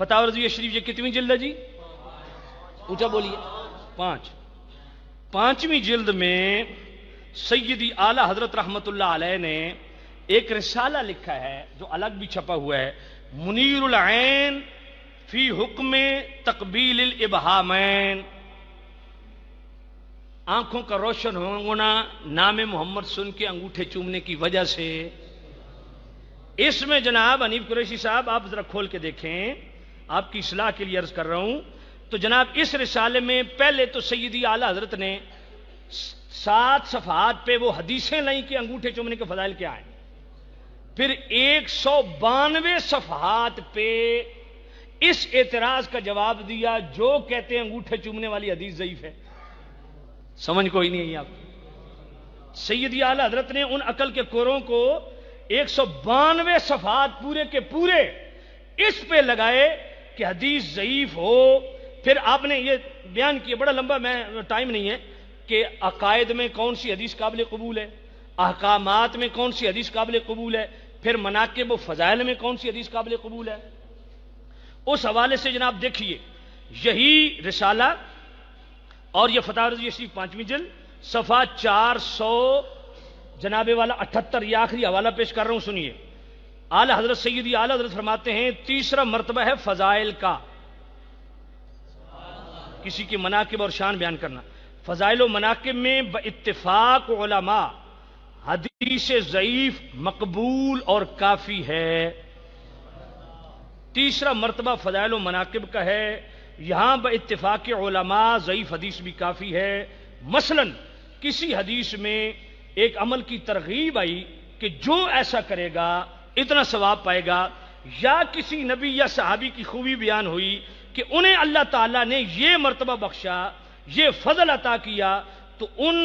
فتاوی رضویہ شریف یہ کتنی جلد ہے جی؟ اونچا بولیے. 5. 5ویں جلد میں سیدی اعلی حضرت رحمت اللہ علیہ نے ایک رسالہ لکھا ہے جو الگ بھی چھپا ہوا ہے، منیر العین فی حکم تقبیل الابہامین، آنکھوں کا روشن ہونا نام محمد سن کے انگوٹھے چومنے کی وجہ سے. اس میں جناب حنیف قریشی صاحب آپ ذرا کھول کے دیکھیں، آپ کی اصلاح کے لیے عرض کر رہا ہوں. تو جناب اس رسالے میں پہلے تو سیدی اعلی حضرت نے 7 صفحات پہ وہ حدیثیں لائیں کہ انگوٹھے چومنے کے فضائل کیا ہیں، پھر 192 صفحات پہ اس اعتراض کا جواب دیا جو کہتے ہیں انگوٹھے چومنے والی حدیث ضعیف ہے. سمجھ کوئی نہیں ہے آپ. سیدی اعلی حضرت نے ان عقل کے کوروں کو 192 صفحات پورے کے پورے اس پہ لگائے کہ حدیث ضعیف ہو. پھر آپ نے یہ بیان کیا، بڑا لمبا، میں ٹائم نہیں ہے، کہ عقائد میں کون سی حدیث قابل قبول ہے، احکامات میں کون سی حدیث قابل قبول ہے، پھر مناقب و فضائل میں کون سی حدیث قابل قبول ہے. اس حوالے سے جناب دیکھیے یہی رسالہ اور یہ فتاوی رضویہ شریف 5ویں جلد صفحہ 400 جناب والا 78، یہ آخری حوالہ پیش کر رہا ہوں، سنیے. اعلی حضرت سیدی اعلی حضرت فرماتے ہیں تیسرا مرتبہ ہے فضائل کا، کسی کے مناقب اور شان بیان کرنا. فضائل و مناقب میں باتفاق علماء حدیث ضعیف مقبول اور کافی ہے. تیسرا مرتبہ فضائل و مناقب کا ہے، یہاں باتفاق علماء ضعیف حدیث بھی کافی ہے. مثلا کسی حدیث میں ایک عمل کی ترغیب آئی کہ جو ایسا کرے گا اتنا ثواب پائے گا، یا کسی نبی یا صحابی کی خوبی بیان ہوئی کہ انہیں اللہ تعالیٰ نے یہ مرتبہ بخشا، یہ فضل عطا کیا، تو ان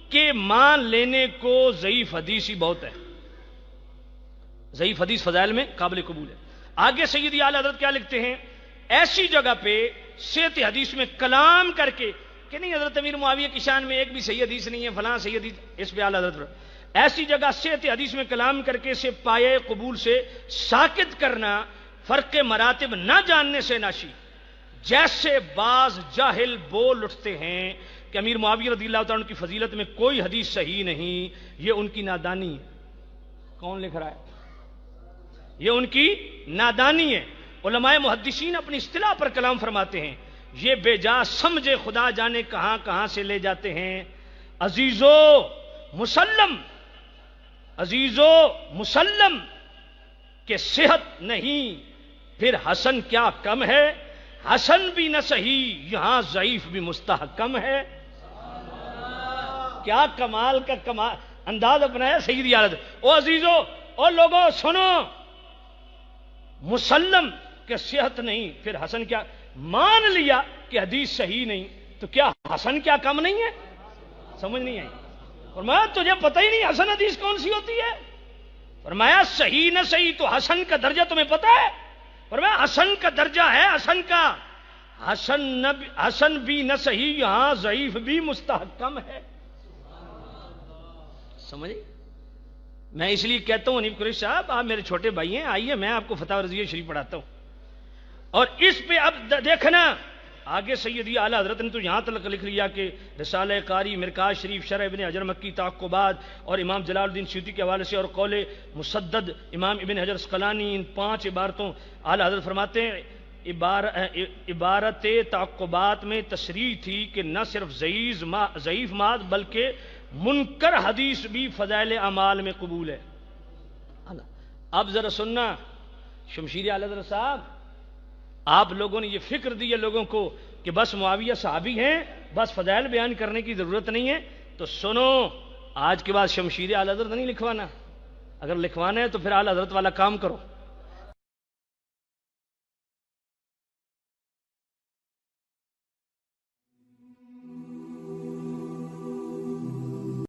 کے مان لینے کو ضعیف حدیث ہی بہت ہے. ضعیف حدیث فضائل میں قابل قبول ہے. آگے سیدی اعلی حضرت کیا لکھتے ہیں، ایسی جگہ پہ صحت حدیث میں کلام کر کے کہ نہیں حضرت امیر معاویہ کی شان میں ایک بھی صحیح حدیث نہیں ہے، فلاں صحیح حدیث، اس پہ اعلی حضرت ایسی جگہ صحت حدیث میں کلام کر کے اسے پائے قبول سے ساکت کرنا فرق مراتب نہ جاننے سے ناشی. جیسے بعض جاہل بول اٹھتے ہیں کہ امیر معاویہ رضی اللہ تعالیٰ عنہ کی فضیلت میں کوئی حدیث صحیح نہیں، یہ ان کی نادانی ہے. کون لکھ رہا ہے؟ یہ ان کی نادانی ہے. علماء محدثین اپنی اصطلاح پر کلام فرماتے ہیں، یہ بے جا سمجھے خدا جانے کہاں کہاں سے لے جاتے ہیں. عزیزو مسلم کہ صحت نہیں، پھر حسن کیا کم ہے، حسن بھی نہ صحیح یہاں ضعیف بھی مستحکم ہے. کیا کمال کا کمال انداز اپنایا سیدی اعلی حضرت. او عزیزو، او لوگوں سنو، مسلم کہ صحت نہیں، پھر حسن کیا، مان لیا کہ حدیث صحیح نہیں، تو کیا حسن کیا کم نہیں ہے؟ سمجھ نہیں آئی. فرمایا تجھے پتہ ہی نہیں حسن حدیث کون سی ہوتی ہے. فرمایا صحیح نہ صحیح تو حسن کا درجہ تمہیں پتہ ہے. فرمایا حسن کا درجہ ہے، حسن کا حسن بھی نہ صحیح یہاں ضعیف بھی مستحکم ہے. سمجھے؟ میں اس لیے کہتا ہوں حنیف قریشی صاحب آپ میرے چھوٹے بھائی ہیں، آئیے میں آپ کو فتاوی رضویہ شریف پڑھاتا ہوں. اور اس پہ اب دیکھنا آگے سیدی اعلی حضرت نے تو یہاں تک لکھ لیا کہ رسالہ قاری، مرکاز شریف، شرح ابن حجر مکی، تعقبات اور امام جلال الدین سیوطی کے حوالے سے اور قول مسدد امام ابن حجر اسقلانی، ان 5 عبارتوں اعلی حضرت فرماتے ہیں عبارت تعقبات میں تصریح تھی کہ نہ صرف ضعیف ماد بلکہ منکر حدیث بھی فضائل اعمال میں قبول ہے. اب ذرا سننا شمشیر اعلی حضرت صاحب، آپ لوگوں نے یہ فکر دی ہے لوگوں کو کہ بس معاویہ صحابی ہیں، بس فضائل بیان کرنے کی ضرورت نہیں ہے. تو سنو، آج کے بعد شمشیر اعلی حضرت نہیں لکھوانا. اگر لکھوانا ہے تو پھر اعلی حضرت والا کام کرو.